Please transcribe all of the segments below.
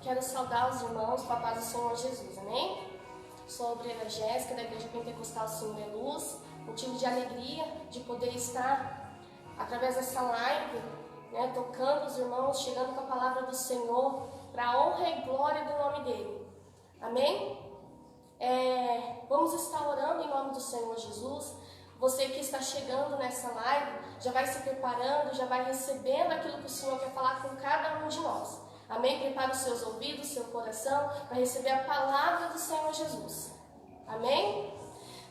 Quero saudar os irmãos com a paz do Senhor Jesus, amém? Sou a obreira Jéssica, da Igreja Pentecostal Senhor é Luz. Motivo de alegria de poder estar, através dessa live, tocando os irmãos, chegando com a palavra do Senhor, para a honra e glória do nome dEle, amém? Vamos estar orando em nome do Senhor Jesus. Você que está chegando nessa live, já vai se preparando, já vai recebendo aquilo que o Senhor quer falar com cada um de nós. Amém? Prepare os seus ouvidos, seu coração, para receber a palavra do Senhor Jesus. Amém?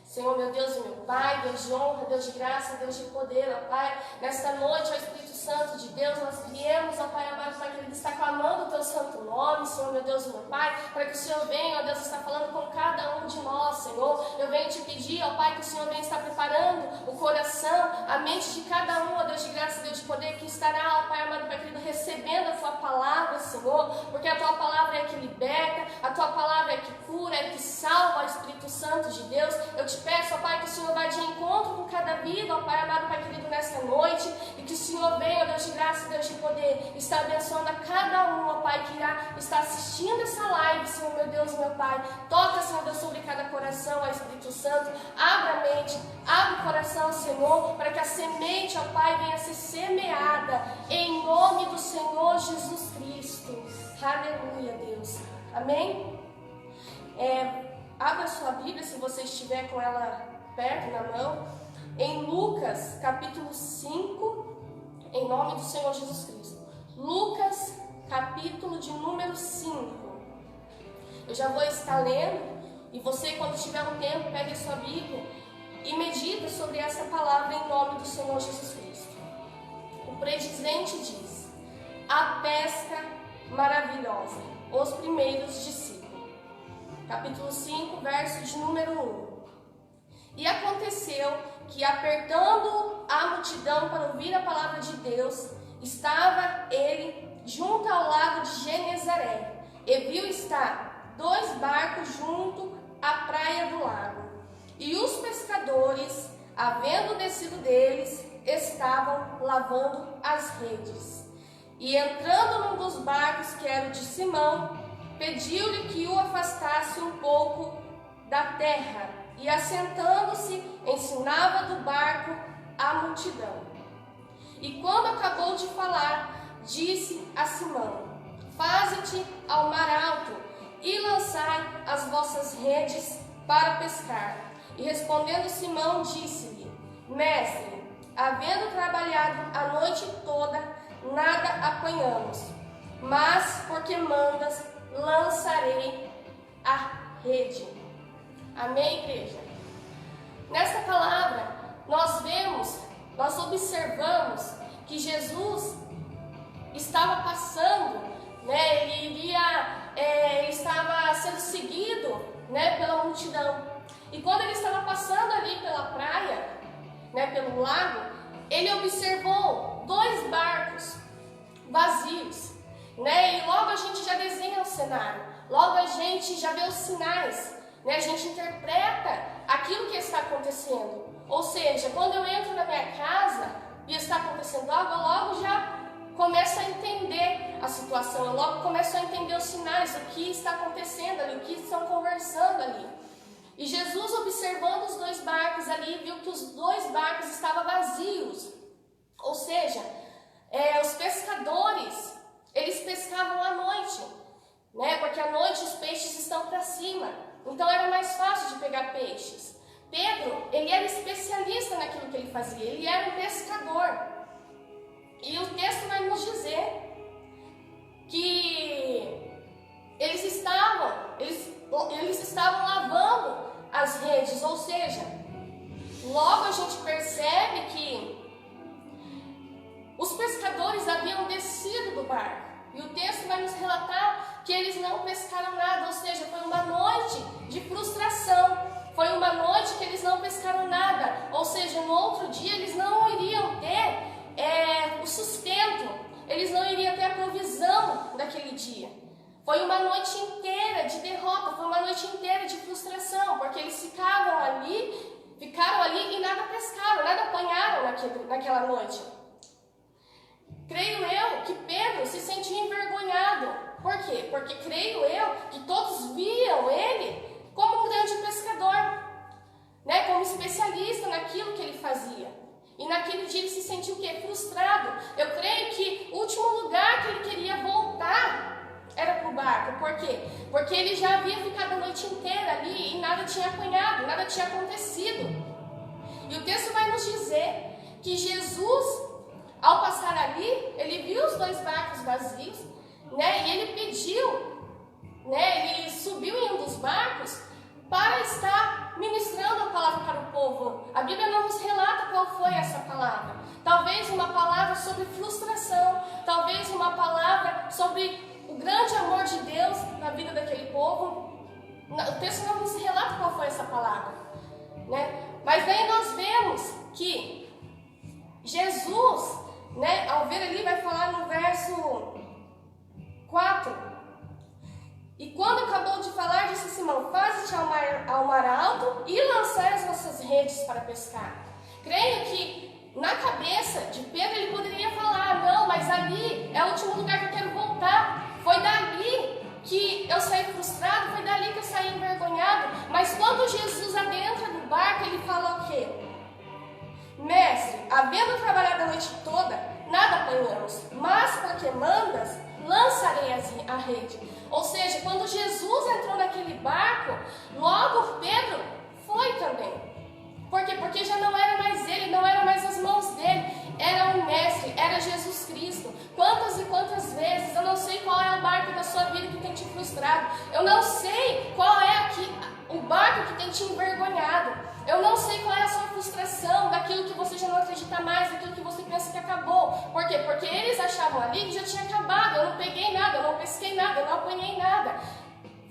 Senhor, meu Deus e meu Pai, Deus de honra, Deus de graça, Deus de poder, ó Pai. Nesta noite, ó Espírito Santo de Deus, nós viemos, ó Pai amado, Pai querido, está clamando o Teu santo nome, Senhor, meu Deus e meu Pai, para que o Senhor venha, ó Deus, está falando com cada um de nós, Senhor. Eu venho te pedir, ó Pai, que o Senhor venha estar preparando o coração, a mente de cada um, ó Deus de graça, Deus de poder, que estará, ó Pai amado, Pai querido, recebendo a Tua palavra, Senhor, porque a Tua palavra é que liberta, a Tua palavra é que cura, é que salva, ó Espírito Santo de Deus. Eu te peço, ó Pai, que o Senhor vá de encontro com cada vida, ó Pai amado, Pai querido, nesta noite, e que o Senhor venha, ó Deus de graça, Deus de poder, está abençoando a cada um, ó Pai, que irá estar assistindo essa live, Senhor, meu Deus, meu Pai. Toca, Senhor Deus, sobre cada coração, ó Espírito Santo, abre a mente, abre o coração, Senhor, para que a semente, ó Pai, venha a ser semeada, em nome do Senhor Jesus Cristo. Aleluia, Deus. Amém? Abra sua Bíblia, se você estiver com ela perto, na mão, em Lucas, capítulo 5, em nome do Senhor Jesus Cristo. Lucas, capítulo de número 5. Eu já vou estar lendo, e você, quando tiver um tempo, pegue a sua Bíblia e medita sobre essa palavra em nome do Senhor Jesus Cristo. O predizente diz: a pesca maravilhosa, os primeiros discípulos. Capítulo 5, verso de número 1. E aconteceu que, apertando a multidão para ouvir a palavra de Deus, estava ele junto ao lago de Genezaré, e viu estar 2 barcos junto à praia do lago. E os pescadores, havendo descido deles, estavam lavando as redes. E entrando num dos barcos, que era o de Simão, pediu-lhe que o afastasse um pouco da terra, e assentando-se, ensinava do barco a multidão. E quando acabou de falar, disse a Simão: faze-te ao mar alto, e lançai as vossas redes para pescar. E respondendo Simão, disse-lhe: mestre, havendo trabalhado a noite toda, nada apanhamos, mas porque mandas, lançarei a rede. Amém, igreja? Nesta palavra, nós observamos que Jesus estava passando, ele estava sendo seguido, pela multidão. E quando ele estava passando ali pela praia, pelo lago, ele observou 2 barcos vazios. E logo a gente já desenha o cenário, logo a gente já vê os sinais, a gente interpreta aquilo que está acontecendo. Ou seja, quando eu entro na minha casa e está acontecendo algo, eu logo já começo a entender a situação, eu logo começo a entender os sinais, o que está acontecendo ali, o que estão conversando ali. E Jesus, observando os 2 barcos ali, viu que os 2 barcos estavam vazios. Ou seja, os pescadores, eles pescavam à noite, porque à noite os peixes estão para cima, então era mais fácil de pegar peixes. Pedro, ele era especialista naquilo que ele fazia, ele era um pescador. E o texto vai nos dizer que eles estavam lavando as redes, ou seja, logo a gente percebe que os pescadores haviam descido do barco. E o texto vai nos relatar que eles não pescaram nada, ou seja, foi uma noite de frustração. Foi uma noite que eles não pescaram nada, ou seja, no outro dia eles não iriam ter o sustento, eles não iriam ter a provisão daquele dia. Foi uma noite inteira de derrota, foi uma noite inteira de frustração, porque eles ficaram ali e nada pescaram, nada apanharam naquela noite. Creio eu que Pedro se sentia envergonhado. Por quê? quê? Porque creio eu que todos viam ele como um grande pescador, né? Como especialista naquilo que ele fazia. E naquele dia ele se sentiu o quê? Frustrado. Eu creio que o último lugar que ele queria voltar era para o barco. Por quê? Porque ele já havia ficado a noite inteira ali e nada tinha apanhado, nada tinha acontecido. E o texto vai nos dizer que Jesus, ao passar ali, ele viu os 2 barcos vazios, né? E ele pediu, né? Ele subiu em um dos barcos para estar ministrando a palavra para o povo. A Bíblia não nos relata qual foi essa palavra. Talvez uma palavra sobre frustração, talvez uma palavra sobre o grande amor de Deus na vida daquele povo. O texto não nos relata qual foi essa palavra, né? Mas daí nós vemos que Jesus, né, ao ver ali, vai falar no verso 4. E quando acabou de falar, disse Simão: faze-te ao mar alto e lançai as vossas redes para pescar. Creio que na cabeça de Pedro ele poderia falar: não, mas ali é o último lugar que eu quero voltar. Foi dali que eu saí frustrado, foi dali que eu saí envergonhado. Mas quando Jesus adentra no barco, ele fala o quê? Mestre, havendo trabalhado a noite toda, nada apanhamos, mas porque mandas, lançarei a rede. Ou seja, quando Jesus entrou naquele barco, logo Pedro foi também. Por quê? Porque já não era mais ele, não eram mais as mãos dele, era o Mestre, era Jesus Cristo. Quantas e quantas vezes, eu não sei qual é o barco da sua vida que tem te frustrado, eu não sei qual é o barco que tem te envergonhado, eu não sei qual é a sua frustração, daquilo que você já não acredita mais, daquilo que você pensa que acabou. Por quê? Porque eles achavam ali que já tinha acabado. Eu não peguei nada, eu não pesquei nada, eu não apanhei nada.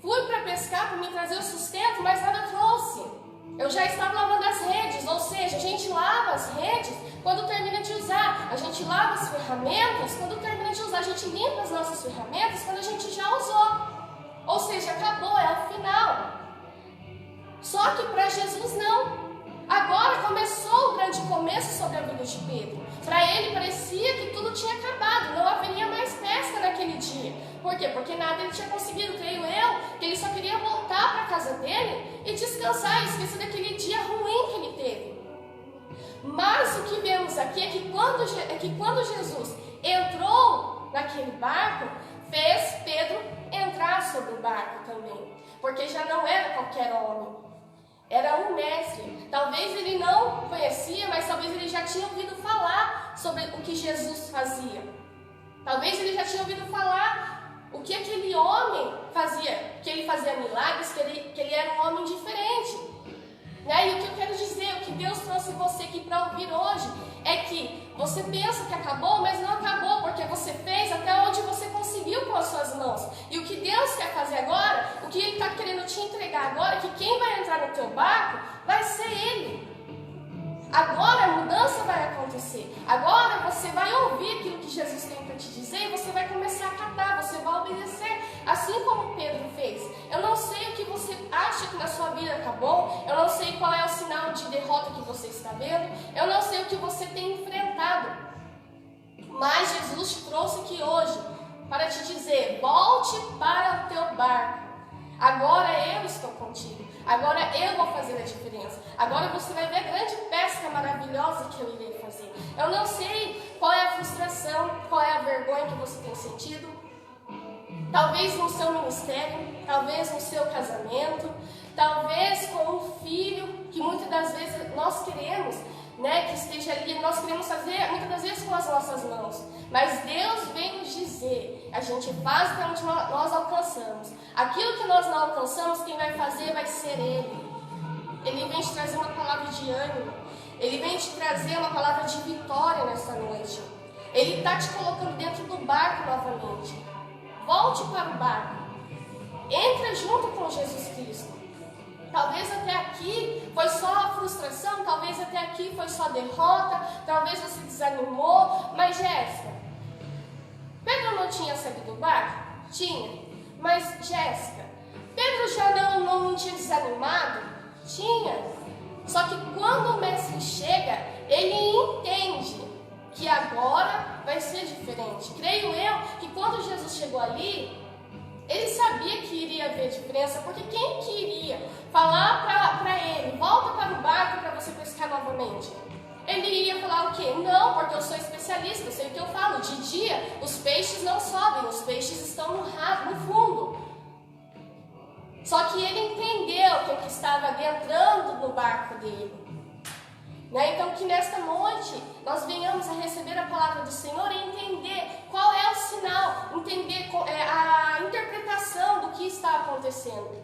Fui para pescar para me trazer o sustento, mas nada trouxe. Eu já estava lavando as redes, ou seja, a gente lava as redes quando termina de usar. A gente lava as ferramentas quando termina de usar. A gente limpa as nossas ferramentas quando a gente já usou. Ou seja, acabou, é o final. Só que para Jesus não. Agora começou o grande começo sobre a vida de Pedro. Para ele parecia que tudo tinha acabado, não haveria mais pesca naquele dia. Por quê? Porque nada ele tinha conseguido, creio eu, que ele só queria voltar para a casa dele e descansar e esquecer daquele dia ruim que ele teve. Mas o que vemos aqui é que quando Jesus entrou naquele barco, fez Pedro entrar sobre o barco também. Porque já não era qualquer homem. Era um mestre. Talvez ele não conhecia, mas talvez ele já tinha ouvido falar sobre o que Jesus fazia. Talvez ele já tinha ouvido falar o que aquele homem fazia, que ele fazia milagres, que ele era um homem diferente. Né? E o que eu quero dizer, o que Deus trouxe você aqui para ouvir hoje, é que você pensa que acabou, mas não acabou, porque você fez até onde você conseguiu com as suas mãos. E o que Deus quer fazer agora, o que Ele está querendo te entregar agora, é que quem vai entrar no teu barco vai ser Ele. Agora a mudança vai acontecer. Agora você vai ouvir aquilo que Jesus tem para te dizer e você vai começar a acatar, você vai obedecer, assim como Pedro fez. Eu não sei o que você acha que na sua vida acabou, eu não sei qual é o sinal de derrota que você está vendo, eu não sei o que você tem enfrentado. Mas Jesus te trouxe aqui hoje para te dizer: volte para o teu barco. Agora eu estou contigo. Agora eu vou fazer a diferença. Agora você vai ver a grande pesca maravilhosa que eu irei fazer. Eu não sei qual é a frustração, qual é a vergonha que você tem sentido. Talvez no seu ministério, talvez no seu casamento, talvez com um filho que muitas das vezes nós queremos, né, que esteja ali, nós queremos fazer muitas das vezes com as nossas mãos. Mas Deus vem nos dizer, a gente faz até onde nós alcançamos. Aquilo que nós não alcançamos, quem vai fazer vai ser Ele. Ele vem te trazer uma palavra de ânimo. Ele vem te trazer uma palavra de vitória nesta noite. Ele está te colocando dentro do barco novamente. Volte para o barco. Entra junto com Jesus Cristo. Talvez até aqui foi só a frustração, talvez até aqui foi só a derrota, talvez você desanimou. Mas Jéssica, Pedro não tinha saído do barco? Tinha. Mas Jéssica, Pedro já não tinha desanimado? Tinha. Só que quando o mestre chega, ele entende que agora vai ser diferente. Creio eu que quando Jesus chegou ali, Ele sabia que iria haver diferença, porque quem que iria falar para ele, volta para o barco para você pescar novamente? Ele ia falar o quê? Não, porque eu sou especialista, eu sei o que eu falo. De dia, os peixes não sobem, os peixes estão no fundo. Só que ele entendeu que o que estava adentrando no barco dele. Então que nesta noite nós venhamos a receber a palavra do Senhor e entender qual é o sinal, entender a interpretação do que está acontecendo.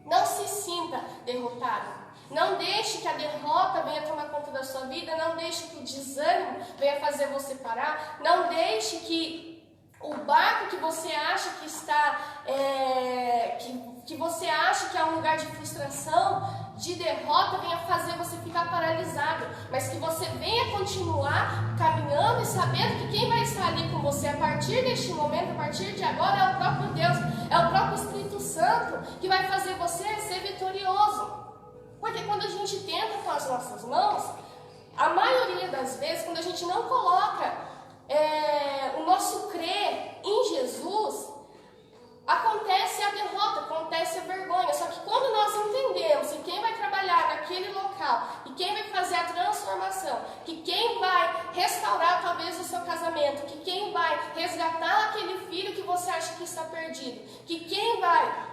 Não se sinta derrotado. Não deixe que a derrota venha tomar conta da sua vida. Não deixe que o desânimo venha fazer você parar. Não deixe que o barco que você acha que está, que você acha que é um lugar de frustração, de derrota, venha fazer você ficar paralisado, mas que você venha continuar caminhando e sabendo que quem vai estar ali com você a partir deste momento, a partir de agora, é o próprio Deus, é o próprio Espírito Santo que vai fazer você ser vitorioso. Porque quando a gente tenta com as nossas mãos, a maioria das vezes, quando a gente não coloca o nosso crer em Jesus, acontece a derrota, acontece a vergonha. Só que quando nós entendemos que quem vai trabalhar naquele local, que quem vai fazer a transformação, que quem vai restaurar talvez o seu casamento, que quem vai resgatar aquele filho que você acha que está perdido, que quem vai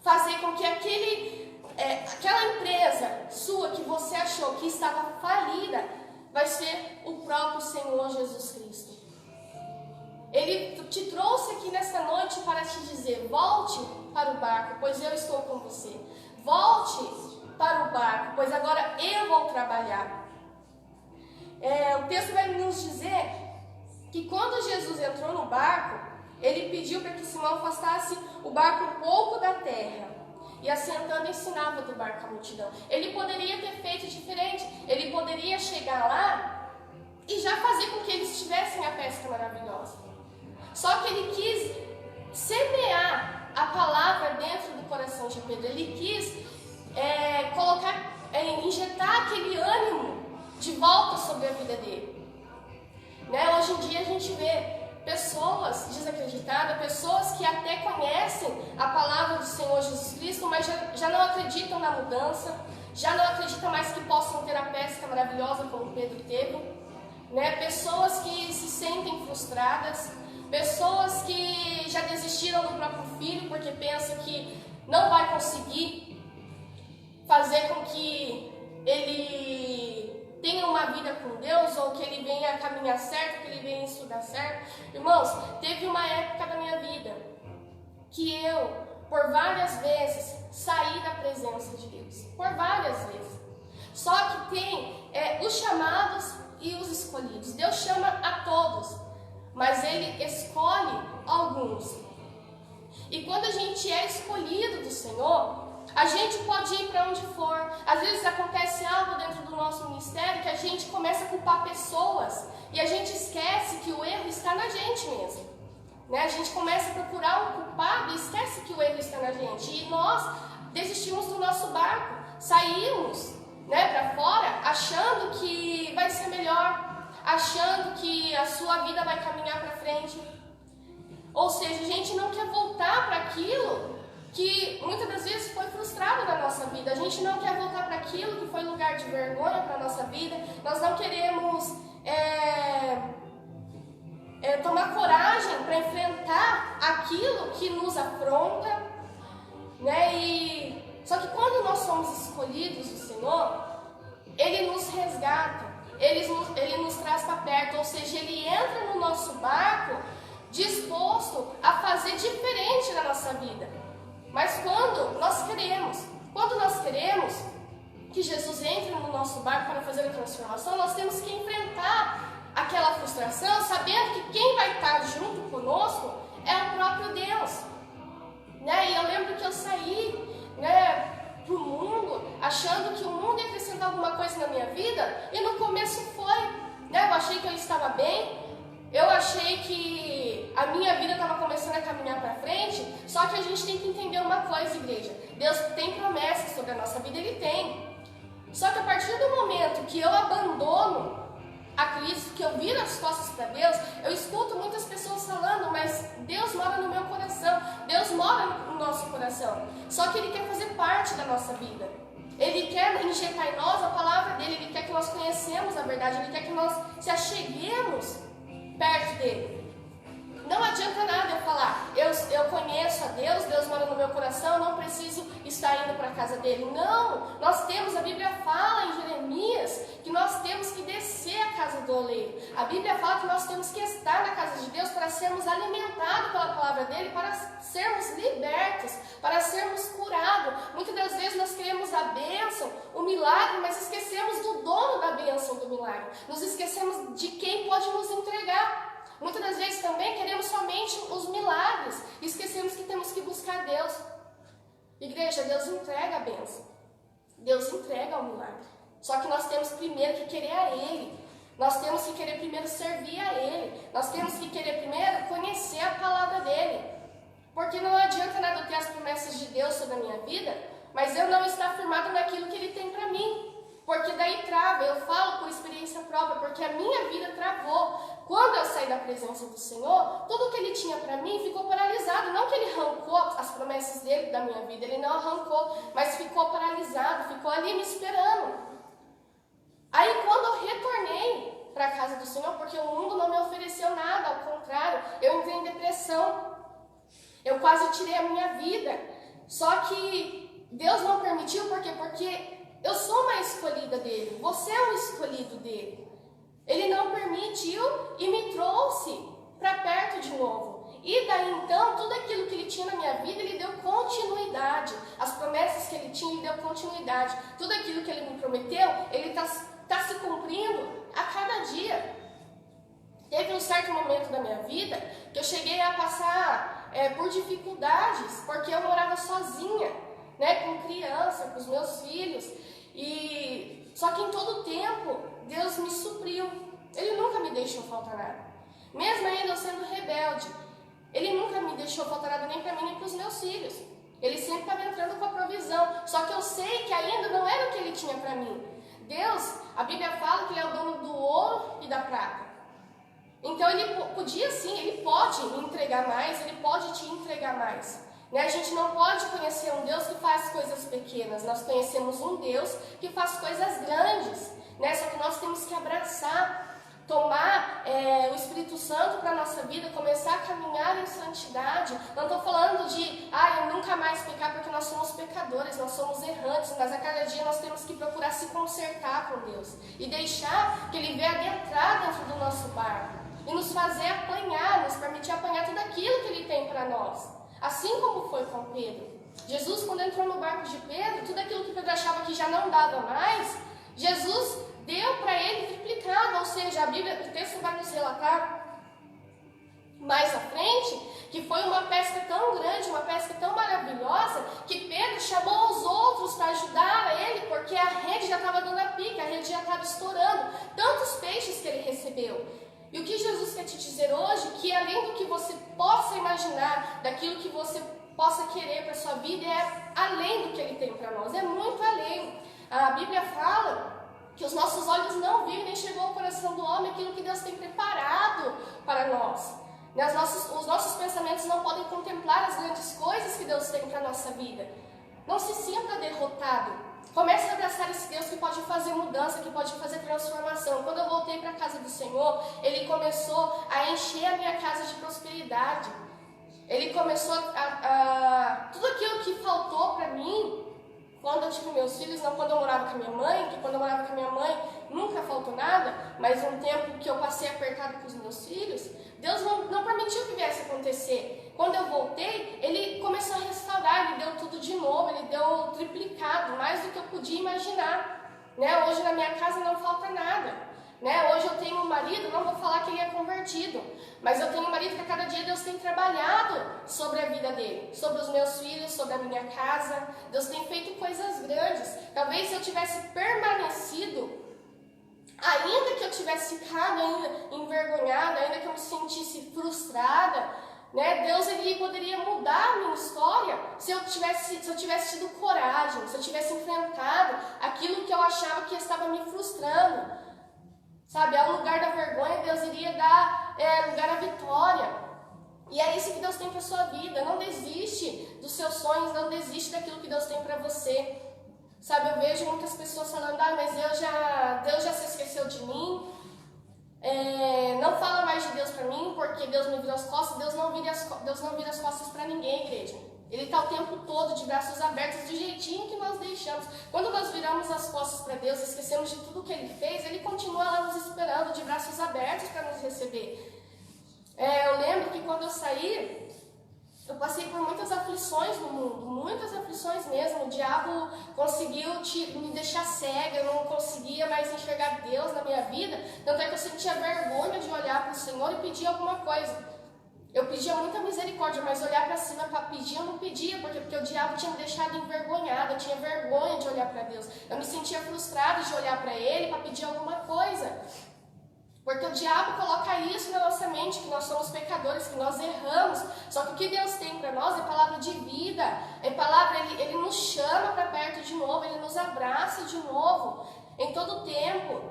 fazer com que aquela empresa sua que você achou que estava falida, vai ser o próprio Senhor Jesus Cristo. Ele te trouxe aqui nesta noite para te dizer: volte para o barco, pois eu estou com você. Volte para o barco, pois agora eu vou trabalhar. O texto vai nos dizer que quando Jesus entrou no barco, ele pediu para que Simão afastasse o barco um pouco da terra. E assentando ensinava do barco a multidão. Ele poderia ter feito diferente. Ele poderia chegar lá e já fazer com que eles tivessem a pesca maravilhosa. Só que ele quis semear a palavra dentro do coração de Pedro. Ele quis injetar aquele ânimo de volta sobre a vida dele. Hoje em dia a gente vê pessoas desacreditadas, pessoas que até conhecem a palavra do Senhor Jesus Cristo, mas já não acreditam na mudança, já não acreditam mais que possam ter a pesca maravilhosa como Pedro teve. Pessoas que se sentem frustradas, pessoas que já desistiram do próprio filho porque pensam que não vai conseguir fazer com que ele tenha uma vida com Deus, ou que ele venha a caminhar certo, que ele venha estudar certo. Irmãos, teve uma época da minha vida que eu, por várias vezes, saí da presença de Deus. Por várias vezes. Só que tem os chamados e os escolhidos. Deus chama a todos, mas Ele escolhe alguns. E quando a gente é escolhido do Senhor, a gente pode ir para onde for. Às vezes acontece algo dentro do nosso ministério que a gente começa a culpar pessoas e a gente esquece que o erro está na gente mesmo. A gente começa a procurar um culpado e esquece que o erro está na gente. E nós desistimos do nosso barco, saímos para fora achando que vai ser melhor, achando que a sua vida vai caminhar para frente. Ou seja, a gente não quer voltar para aquilo que muitas das vezes foi frustrado na nossa vida. A gente não quer voltar para aquilo que foi lugar de vergonha para a nossa vida. Nós não queremos tomar coragem para enfrentar aquilo que nos afronta. Só que quando nós somos escolhidos do Senhor, Ele nos resgata, Ele nos traz para perto. Ou seja, Ele entra no nosso barco disposto a fazer diferente na nossa vida. Mas quando nós queremos que Jesus entre no nosso barco para fazer a transformação, nós temos que enfrentar aquela frustração, sabendo que quem vai estar junto conosco é o próprio Deus. E eu lembro que eu saí para o mundo, achando que o mundo ia acrescentar alguma coisa na minha vida, e no começo foi. Eu achei que eu estava bem, eu achei que a minha vida estava começando a caminhar para frente. Só que a gente tem que entender uma coisa, igreja: Deus tem promessas sobre a nossa vida, Ele tem. Só que a partir do momento que eu abandono a Cristo, que eu viro as costas para Deus, eu escuto muitas pessoas falando: mas Deus mora no meu coração, Deus mora coração. Só que Ele quer fazer parte da nossa vida. Ele quer injetar em nós a palavra dEle. Ele quer que nós conhecemos a verdade. Ele quer que nós se acheguemos perto dEle. Não adianta nada eu falar, eu conheço a Deus, Deus mora no meu coração, não preciso estar indo para a casa dele. Não, nós temos, a Bíblia fala em Jeremias que nós temos que descer a casa do oleiro. A Bíblia fala que nós temos que estar na casa de Deus para sermos alimentados pela palavra dele, para sermos libertos, para sermos curados. Muitas das vezes nós queremos a bênção, o milagre, mas esquecemos do dono da bênção do milagre. Nos esquecemos de quem pode nos entregar. Muitas das vezes também queremos somente os milagres e esquecemos que temos que buscar Deus. Igreja, Deus entrega a bênção. Deus entrega o milagre. Só que nós temos primeiro que querer a Ele. Nós temos que querer primeiro servir a Ele. Nós temos que querer primeiro conhecer a palavra dEle. Porque não adianta nada eu ter as promessas de Deus sobre a minha vida, mas eu não estar firmado naquilo que Ele tem para mim. Porque daí trava, eu falo por experiência própria, porque a minha vida travou. Quando eu saí da presença do Senhor, tudo que Ele tinha para mim ficou paralisado. Não que Ele arrancou as promessas dEle da minha vida, Ele não arrancou, mas ficou paralisado, ficou ali me esperando. Aí quando eu retornei para a casa do Senhor, porque o mundo não me ofereceu nada, ao contrário, eu entrei em depressão. Eu quase tirei a minha vida. Só que Deus não permitiu, por quê? Porque eu sou uma escolhida dEle, você é um escolhido dEle. Ele não permitiu e me trouxe para perto de novo. E daí então, tudo aquilo que Ele tinha na minha vida, Ele deu continuidade. As promessas que Ele tinha, Ele deu continuidade. Tudo aquilo que Ele me prometeu, Ele está se cumprindo a cada dia. Teve um certo momento da minha vida que eu cheguei a passar por dificuldades, porque eu morava sozinha, né, com criança, com os meus filhos. Só que em todo tempo, Deus me supriu. Ele nunca me deixou faltar nada. Mesmo ainda eu sendo rebelde, Ele nunca me deixou faltar nada nem para mim nem para os meus filhos. Ele sempre estava entrando com a provisão. Só que eu sei que ainda não era o que Ele tinha para mim. Deus, a Bíblia fala que Ele é o dono do ouro e da prata. Então Ele podia sim, Ele pode me entregar mais, Ele pode te entregar mais. Né? A gente não pode conhecer um Deus que faz coisas pequenas. Nós conhecemos um Deus que faz coisas grandes. Né? Só que nós temos que abraçar, tomar o Espírito Santo para a nossa vida, começar a caminhar em santidade. Não estou falando de eu nunca mais pecar, porque nós somos pecadores, nós somos errantes, mas a cada dia nós temos que procurar se consertar com Deus e deixar que Ele venha adentrar dentro do nosso barco e nos fazer apanhar, nos permitir apanhar tudo aquilo que Ele tem para nós. Assim como foi com Pedro. Jesus, quando entrou no barco de Pedro, tudo aquilo que Pedro achava que já não dava mais, Jesus deu para ele triplicado. Ou seja, a Bíblia, o texto vai nos relatar mais à frente, que foi uma pesca tão grande, uma pesca tão maravilhosa, que Pedro chamou os outros para ajudar ele, porque a rede já estava dando a pique, a rede já estava estourando. Tantos peixes que ele recebeu. E o que Jesus quer te dizer hoje, que além do que você possa imaginar, daquilo que você possa querer para a sua vida, é além do que Ele tem para nós, é muito além. A Bíblia fala que os nossos olhos não viram nem chegou ao coração do homem aquilo que Deus tem preparado para nós. Os nossos pensamentos não podem contemplar as grandes coisas que Deus tem para a nossa vida. Não se sinta derrotado. Comece a abraçar esse Deus que pode fazer mudança, que pode fazer transformação. Quando eu voltei para a casa do Senhor, Ele começou a encher a minha casa de prosperidade. Ele começou tudo aquilo que faltou para mim, quando eu tive meus filhos, não quando eu morava com a minha mãe, que quando eu morava com a minha mãe nunca faltou nada, mas um tempo que eu passei apertado com os meus filhos, Deus não permitiu que viesse acontecer. Quando eu voltei, Ele começou a restaurar, Ele deu tudo de novo, Ele deu triplicado, mais do que eu podia imaginar. Né? Hoje na minha casa não falta nada. Né? Hoje eu tenho um marido, não vou falar que ele é convertido, mas eu tenho um marido que a cada dia Deus tem trabalhado sobre a vida dele, sobre os meus filhos, sobre a minha casa. Deus tem feito coisas grandes. Talvez se eu tivesse permanecido, ainda que eu tivesse ficado ainda envergonhada, ainda que eu me sentisse frustrada, né, Deus ele poderia mudar a minha história se eu tivesse tido coragem, se eu tivesse enfrentado aquilo que eu achava que estava me frustrando. Sabe, ao lugar da vergonha, Deus iria dar lugar à vitória. E é isso que Deus tem para a sua vida. Não desiste desiste dos seus sonhos, não desiste daquilo que Deus tem para você. Sabe, eu vejo muitas pessoas falando, mas Deus já se esqueceu de mim, não fala mais de Deus para mim, porque Deus me vira as costas. Deus não vira as costas para ninguém, igreja. Ele está o tempo todo de braços abertos, do jeitinho que nós deixamos. Quando nós viramos as costas para Deus, esquecemos de tudo que Ele fez, Ele continua lá nos esperando, de braços abertos para nos receber. Eu lembro que quando eu saí, eu passei por muitas aflições no mundo, muitas aflições mesmo. O diabo conseguiu me deixar cega, eu não conseguia mais enxergar Deus na minha vida. Tanto é que eu sentia vergonha de olhar para o Senhor e pedir alguma coisa. Eu pedia muita misericórdia, mas olhar para cima para pedir eu não pedia, porque o diabo tinha me deixado envergonhada, eu tinha vergonha de olhar para Deus. Eu me sentia frustrada de olhar para Ele para pedir alguma coisa. Porque o diabo coloca isso na nossa mente, que nós somos pecadores, que nós erramos. Só que o que Deus tem para nós é palavra de vida, é palavra, Ele nos chama para perto de novo, Ele nos abraça de novo, em todo tempo.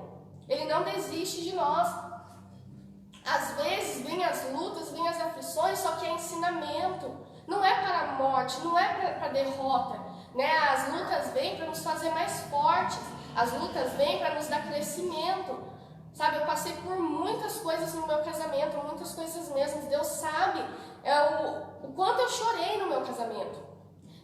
Ele não desiste de nós. Às vezes vêm as lutas, vêm as aflições, só que é ensinamento. Não é para a morte, não é para a derrota. Né? As lutas vêm para nos fazer mais fortes. As lutas vêm para nos dar crescimento. Sabe, eu passei por muitas coisas no meu casamento, muitas coisas mesmo. Deus sabe o quanto eu chorei no meu casamento.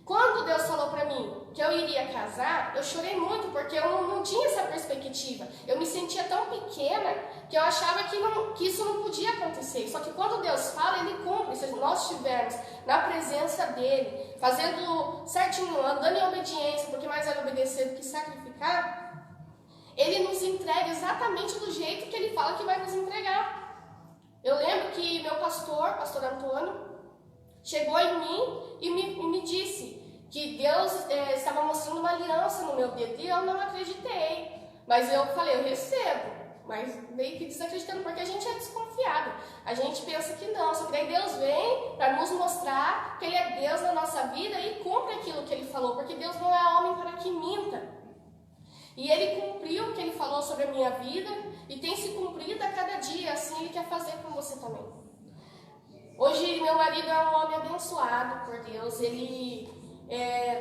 Quando Deus falou para mim que eu iria casar, eu chorei muito, porque eu não tinha essa perspectiva. Eu me sentia tão pequena que eu achava que isso não podia acontecer. Só que quando Deus fala, Ele cumpre. Se nós estivermos na presença dEle, fazendo certinho, andando em obediência, porque mais vale obedecer do que sacrificar, Ele nos entrega exatamente do jeito que Ele fala que vai nos entregar. Eu lembro que meu pastor Antônio, chegou em mim e me disse que Deus estava mostrando uma aliança no meu dedo, e eu não acreditei. Mas eu falei, eu recebo, mas meio que desacreditando, porque a gente é desconfiado. A gente pensa que não, só que daí Deus vem para nos mostrar que Ele é Deus na nossa vida e cumpre aquilo que Ele falou, porque Deus não é homem para que minta. E Ele cumpriu o que Ele falou sobre a minha vida e tem se cumprido a cada dia, assim Ele quer fazer com você também. Hoje meu marido é um homem abençoado por Deus,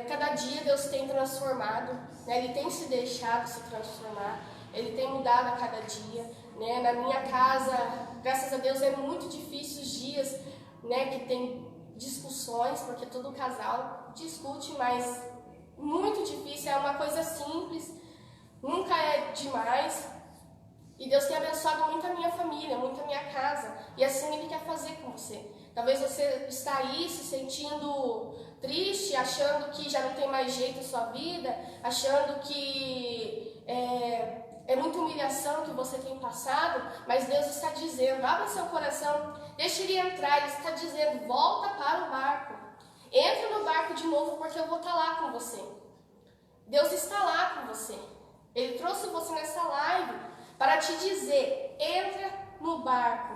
cada dia Deus tem transformado, né? Ele tem se deixado se transformar, Ele tem mudado a cada dia. Né? Na minha casa, graças a Deus, é muito difícil os dias, né, que tem discussões, porque todo casal discute, mas muito difícil, é uma coisa simples, nunca é demais. E Deus tem abençoado muito a minha família, muito a minha casa. E assim Ele quer fazer com você. Talvez você está aí se sentindo triste, achando que já não tem mais jeito a sua vida, achando que é muita humilhação que você tem passado, mas Deus está dizendo, abra seu coração, deixe Ele entrar. Ele está dizendo, volta para o barco. Entra no barco de novo, porque eu vou estar lá com você. Deus está lá com você. Ele trouxe você nessa live para te dizer, entra no barco,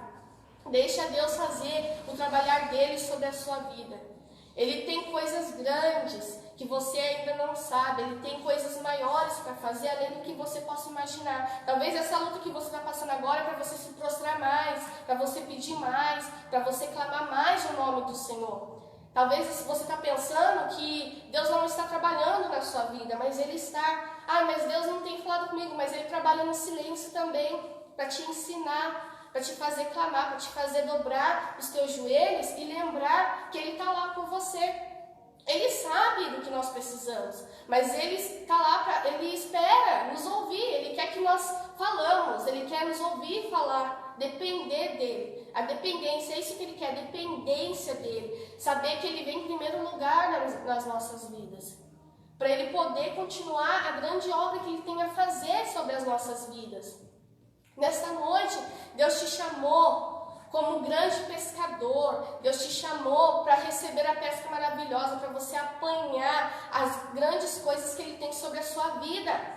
deixa Deus fazer o trabalhar dele sobre a sua vida. Ele tem coisas grandes que você ainda não sabe, Ele tem coisas maiores para fazer além do que você possa imaginar. Talvez essa luta que você está passando agora é para você se prostrar mais, para você pedir mais, para você clamar mais o nome do Senhor. Talvez você está pensando que Deus não está trabalhando na sua vida, mas Ele está. Mas Deus não tem falado comigo, mas Ele trabalha no silêncio também, para te ensinar, para te fazer clamar, para te fazer dobrar os teus joelhos e lembrar que Ele está lá por você. Ele sabe do que nós precisamos, mas Ele está lá, Ele espera nos ouvir, Ele quer que nós falamos, Ele quer nos ouvir falar, depender dEle. A dependência, é isso que Ele quer, a dependência dEle, saber que Ele vem em primeiro lugar nas nossas vidas, para Ele poder continuar a grande obra que Ele tem a fazer sobre as nossas vidas. Nesta noite, Deus te chamou como um grande pescador, Deus te chamou para receber a pesca maravilhosa, para você apanhar as grandes coisas que Ele tem sobre a sua vida.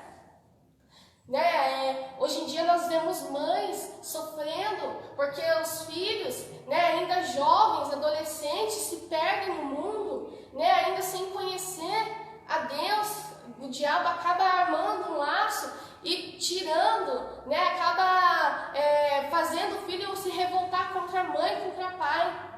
Hoje em dia nós vemos mães sofrendo porque os filhos, ainda jovens, adolescentes, se perdem no mundo, ainda sem conhecer a Deus. O diabo acaba armando um laço e tirando, acaba fazendo o filho se revoltar contra a mãe, contra o pai.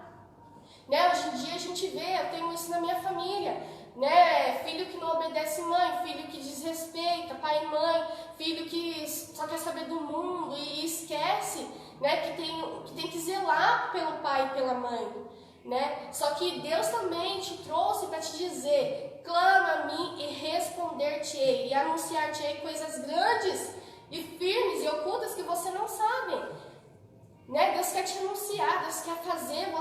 Hoje em dia a gente vê, eu tenho isso na minha família, né? Filho que não obedece mãe, filho que desrespeita pai e mãe, filho que só quer saber do mundo e esquece, né, que tem que zelar pelo pai e pela mãe, né? Só que Deus também te trouxe para te dizer: clama a mim e responder-te-ei, e anunciar-te-ei coisas grandes e firmes e ocultas que você não sabe. Né? Deus quer te anunciar, Deus quer fazer,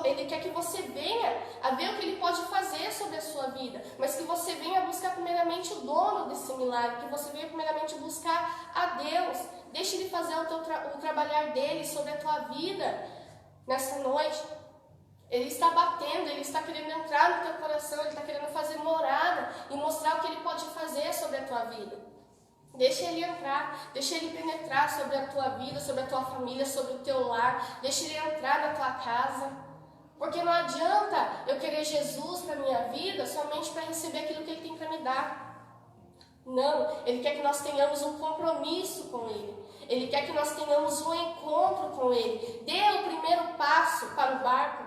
Ele quer que você venha a ver o que Ele pode fazer sobre a sua vida, mas que você venha buscar primeiramente o dono desse milagre, que você venha primeiramente buscar a Deus. Deixe Ele fazer o trabalhar dele sobre a tua vida nessa noite. Ele está batendo, Ele está querendo entrar no teu coração, Ele está querendo fazer morada e mostrar o que Ele pode fazer sobre a tua vida. Deixa Ele entrar, deixa Ele penetrar sobre a tua vida, sobre a tua família, sobre o teu lar. Deixa Ele entrar na tua casa. Porque não adianta eu querer Jesus para a minha vida somente para receber aquilo que Ele tem para me dar. Não, Ele quer que nós tenhamos um compromisso com Ele. Ele quer que nós tenhamos um encontro com Ele. Dê o primeiro passo para o barco,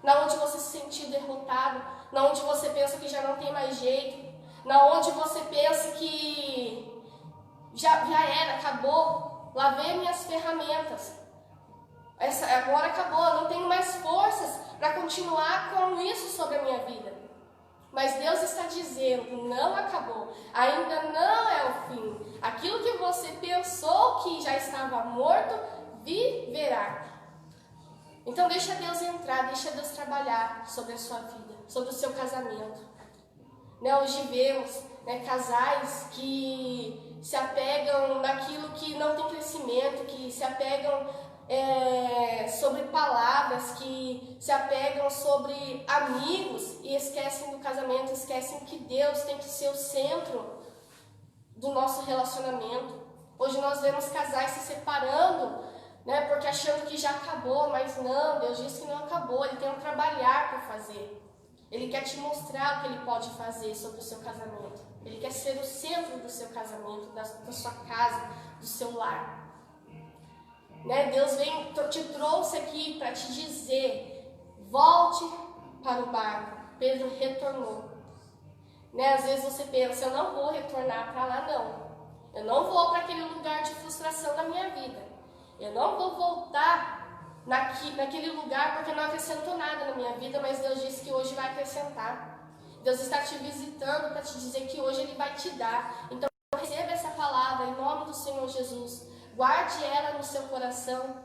na onde você se sentiu derrotado, na onde você pensa que já não tem mais jeito, na onde você pensa que já era, acabou, lavei minhas ferramentas, agora acabou, eu não tenho mais forças para continuar com isso sobre a minha vida. Mas Deus está dizendo: não acabou, ainda não é o fim. Aquilo que você pensou que já estava morto, viverá. Então deixa Deus entrar, deixa Deus trabalhar sobre a sua vida, sobre o seu casamento. Né, hoje vemos, né, casais que se apegam naquilo que não tem crescimento, que se apegam sobre palavras, que se apegam sobre amigos e esquecem do casamento, esquecem que Deus tem que ser o centro do nosso relacionamento. Hoje nós vemos casais se separando, né, porque achando que já acabou, mas não, Deus disse que não acabou, Ele tem um trabalhar para fazer. Ele quer te mostrar o que Ele pode fazer sobre o seu casamento. Ele quer ser o centro do seu casamento, da sua casa, do seu lar. Né? Deus te trouxe aqui para te dizer: volte para o barco. Pedro retornou. Né? Às vezes você pensa: eu não vou retornar para lá, não. Eu não vou para aquele lugar de frustração da minha vida. Eu não vou voltar naquele lugar porque não acrescentou nada na minha vida, mas Deus disse que hoje vai acrescentar. Deus está te visitando para te dizer que hoje Ele vai te dar. Então receba essa palavra em nome do Senhor Jesus. Guarde ela no seu coração.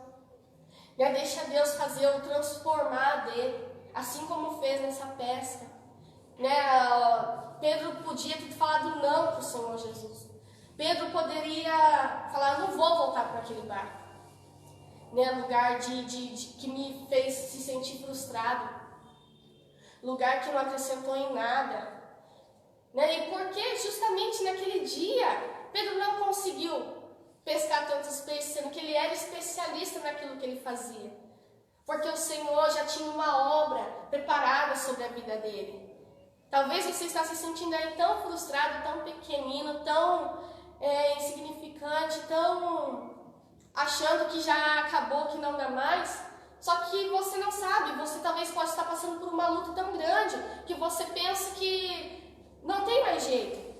Né? Deixa Deus fazer o transformar dele, assim como fez nessa pesca. Né? Pedro podia ter falado não para o Senhor Jesus. Pedro poderia falar: não vou voltar para aquele barco. Né? Lugar que me fez se sentir frustrado. Lugar que não acrescentou em nada. Né? E porque justamente naquele dia Pedro não conseguiu pescar tantos peixes, sendo que ele era especialista naquilo que ele fazia. Porque o Senhor já tinha uma obra preparada sobre a vida dele. Talvez você está se sentindo aí tão frustrado, tão pequenino, tão insignificante, tão achando que já acabou, que não dá mais. Só que você não sabe, você talvez pode estar passando por uma luta tão grande que você pensa que não tem mais jeito.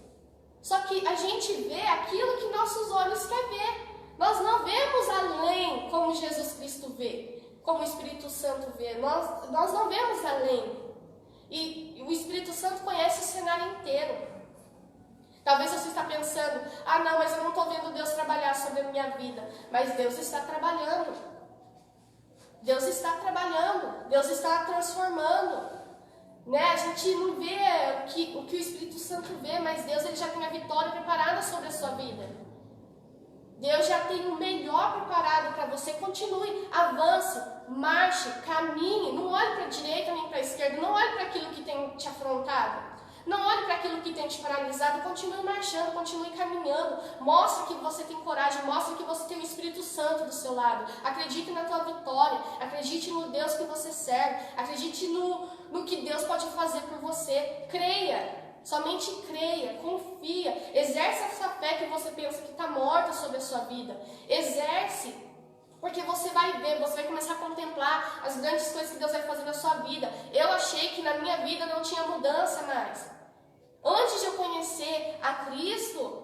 Só que a gente vê aquilo que nossos olhos querem ver. Nós não vemos além como Jesus Cristo vê, como o Espírito Santo vê. Nós não vemos além. E o Espírito Santo conhece o cenário inteiro. Talvez você está pensando: ah não, mas eu não estou vendo Deus trabalhar sobre a minha vida. Mas Deus está trabalhando. Deus está trabalhando. Deus está transformando. Né? A gente não vê o que o Espírito Santo vê, mas Deus ele já tem a vitória preparada sobre a sua vida. Deus já tem o melhor preparado para você. Continue, avance, marche, caminhe. Não olhe para a direita nem para a esquerda. Não olhe para aquilo que tem te afrontado. Não olhe para aquilo que tem te paralisado. Continue marchando, continue caminhando. Mostre que você tem coragem. Mostre que você tem o Espírito Santo do seu lado. Acredite na tua vitória. Acredite no Deus que você serve. Acredite no que Deus pode fazer por você. Creia. Somente creia, confia, exerce essa fé que você pensa que está morta sobre a sua vida. Exerce, porque você vai ver, você vai começar a contemplar as grandes coisas que Deus vai fazer na sua vida. Eu achei que na minha vida não tinha mudança mais. Antes de eu conhecer a Cristo,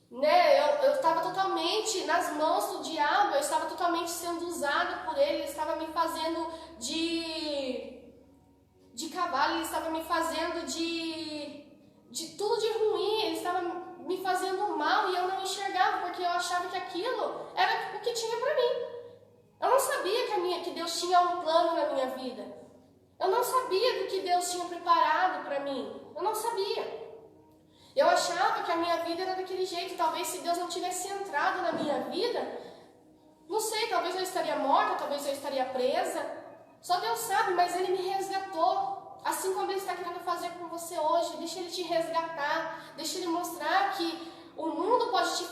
né, eu estava totalmente nas mãos do diabo, eu estava totalmente sendo usada por ele estava me fazendo de cavalo, ele estava me fazendo de tudo de ruim, ele estava me fazendo mal e eu não enxergava, porque eu achava que aquilo era o que tinha para mim. Eu não sabia que Deus tinha um plano na minha vida. Eu não sabia do que Deus tinha preparado para mim. Eu não sabia. Eu achava que a minha vida era daquele jeito. Talvez se Deus não tivesse entrado na minha vida, não sei, talvez eu estaria morta, talvez eu estaria presa. Só Deus sabe, mas Ele me resgatou. Assim como Ele está querendo fazer com você hoje. Deixa Ele te resgatar. Deixa Ele mostrar que o mundo pode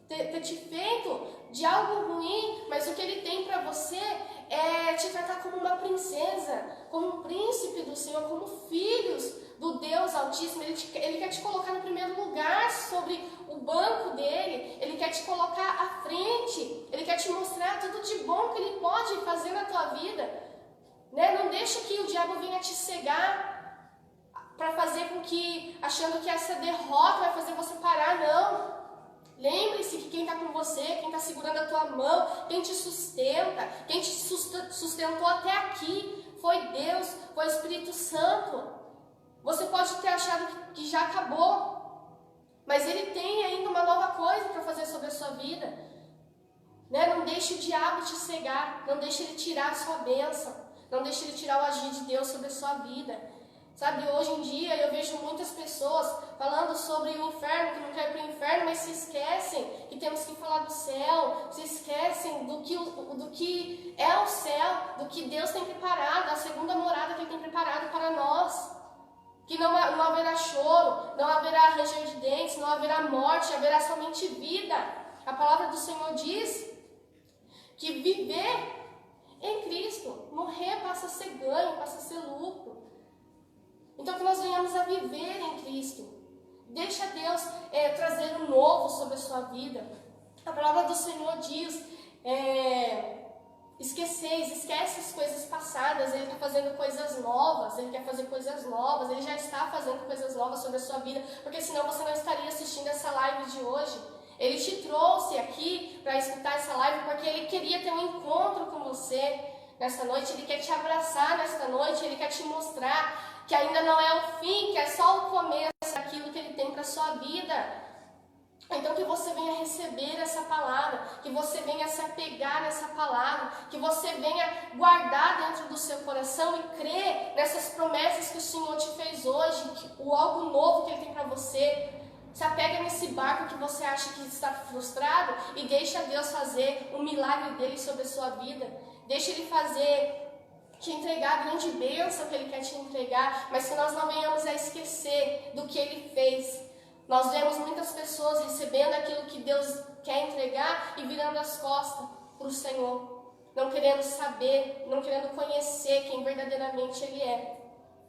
ter te feito de algo ruim, mas o que Ele tem para você é te tratar como uma princesa, como um príncipe do Senhor, como filhos do Deus Altíssimo. Ele quer te colocar no primeiro lugar sobre o banco dele, Ele quer te colocar à frente, Ele quer te mostrar tudo de bom que Ele pode fazer na tua vida, né? Não deixa que o diabo venha te cegar para fazer com que, achando que essa derrota vai fazer você parar, não. Lembre-se que quem está com você, quem está segurando a tua mão, quem te sustenta, quem te sustentou até aqui, foi Deus, foi o Espírito Santo. Você pode ter achado que já acabou, mas Ele tem ainda uma nova coisa para fazer sobre a sua vida. Né? Não deixe o diabo te cegar, não deixe ele tirar a sua bênção, não deixe ele tirar o agir de Deus sobre a sua vida. Sabe, hoje em dia eu vejo muitas pessoas falando sobre o inferno, que não quer ir para o inferno, mas se esquecem que temos que falar do céu, se esquecem do que é o céu, do que Deus tem preparado, a segunda morada que Ele tem preparado para nós. Que não haverá choro, não haverá ranger de dentes, não haverá morte, haverá somente vida. A palavra do Senhor diz que viver em Cristo, morrer passa a ser ganho, passa a ser lucro. Então que nós venhamos a viver em Cristo. Deixa Deus trazer um novo sobre a sua vida. A palavra do Senhor diz, esquece as coisas passadas, Ele está fazendo coisas novas, Ele quer fazer coisas novas, Ele já está fazendo coisas novas sobre a sua vida, porque senão você não estaria assistindo essa live de hoje. Ele te trouxe aqui para escutar essa live porque Ele queria ter um encontro com você nesta noite, Ele quer te abraçar nesta noite, Ele quer te mostrar que ainda não é o fim, que é só o começo daquilo que Ele tem para a sua vida. Então que você venha receber essa palavra, que você venha se apegar nessa palavra, que você venha guardar dentro do seu coração e crer nessas promessas que o Senhor te fez hoje, o algo novo que Ele tem para você. Se apega nesse barco que você acha que está frustrado e deixa Deus fazer o milagre dele sobre a sua vida. Deixa Ele te entregar a grande bênção que Ele quer te entregar, mas que nós não venhamos a esquecer do que Ele fez. Nós vemos muitas pessoas recebendo aquilo que Deus quer entregar e virando as costas para o Senhor, não querendo saber, não querendo conhecer quem verdadeiramente Ele é.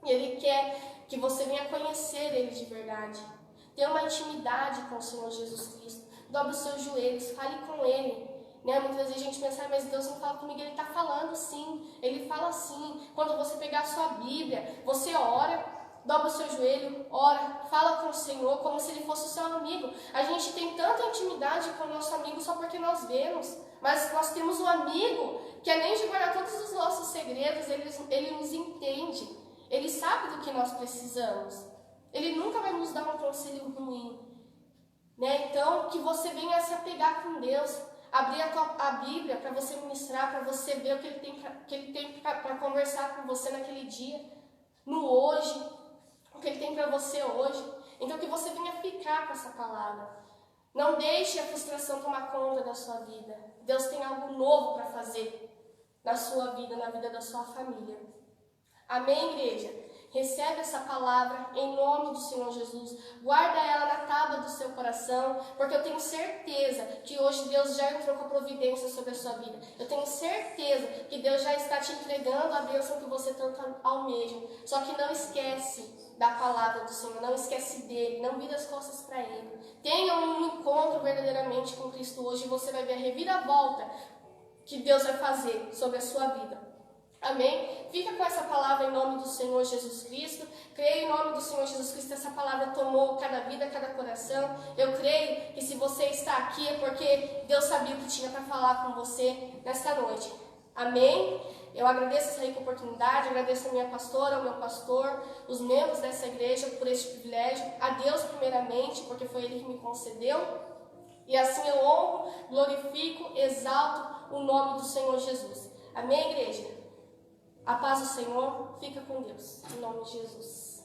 E Ele quer que você venha conhecer Ele de verdade, ter uma intimidade com o Senhor Jesus Cristo. Dobre os seus joelhos, fale com Ele. Né? Muitas vezes a gente pensa, mas Deus não fala comigo. Ele está falando sim, Ele fala sim. Quando você pegar a sua Bíblia, você ora, dobra o seu joelho, ora, fala com o Senhor como se Ele fosse o seu amigo. A gente tem tanta intimidade com o nosso amigo só porque nós vemos, mas nós temos um amigo que além de guardar todos os nossos segredos, ele nos entende, Ele sabe do que nós precisamos, Ele nunca vai nos dar um conselho ruim. Né? Então, que você venha se apegar com Deus, abrir a Bíblia para você ministrar, para você ver o que Ele tem para conversar com você naquele dia, no hoje, o que Ele tem para você hoje. Então que você venha ficar com essa palavra. Não deixe a frustração tomar conta da sua vida. Deus tem algo novo para fazer na sua vida, na vida da sua família. Amém, igreja? Recebe essa palavra em nome do Senhor Jesus. Guarda ela na tábua do seu coração, porque eu tenho certeza que hoje Deus já entrou com a providência sobre a sua vida. Eu tenho certeza que Deus já está te entregando a bênção que você tanto almeja. Só que não esquece da palavra do Senhor, não esquece dele, não vira as costas para ele. Tenha um encontro verdadeiramente com Cristo hoje e você vai ver a reviravolta que Deus vai fazer sobre a sua vida. Amém? Fica com essa palavra em nome do Senhor Jesus Cristo. Creio em nome do Senhor Jesus Cristo, essa palavra tomou cada vida, cada coração. Eu creio que se você está aqui é porque Deus sabia o que tinha para falar com você nesta noite. Amém? Eu agradeço essa rica oportunidade, agradeço a minha pastora, ao meu pastor, os membros dessa igreja por este privilégio. A Deus primeiramente, porque foi Ele que me concedeu. E assim eu honro, glorifico, exalto o nome do Senhor Jesus. Amém, igreja? A paz do Senhor, fica com Deus, em nome de Jesus.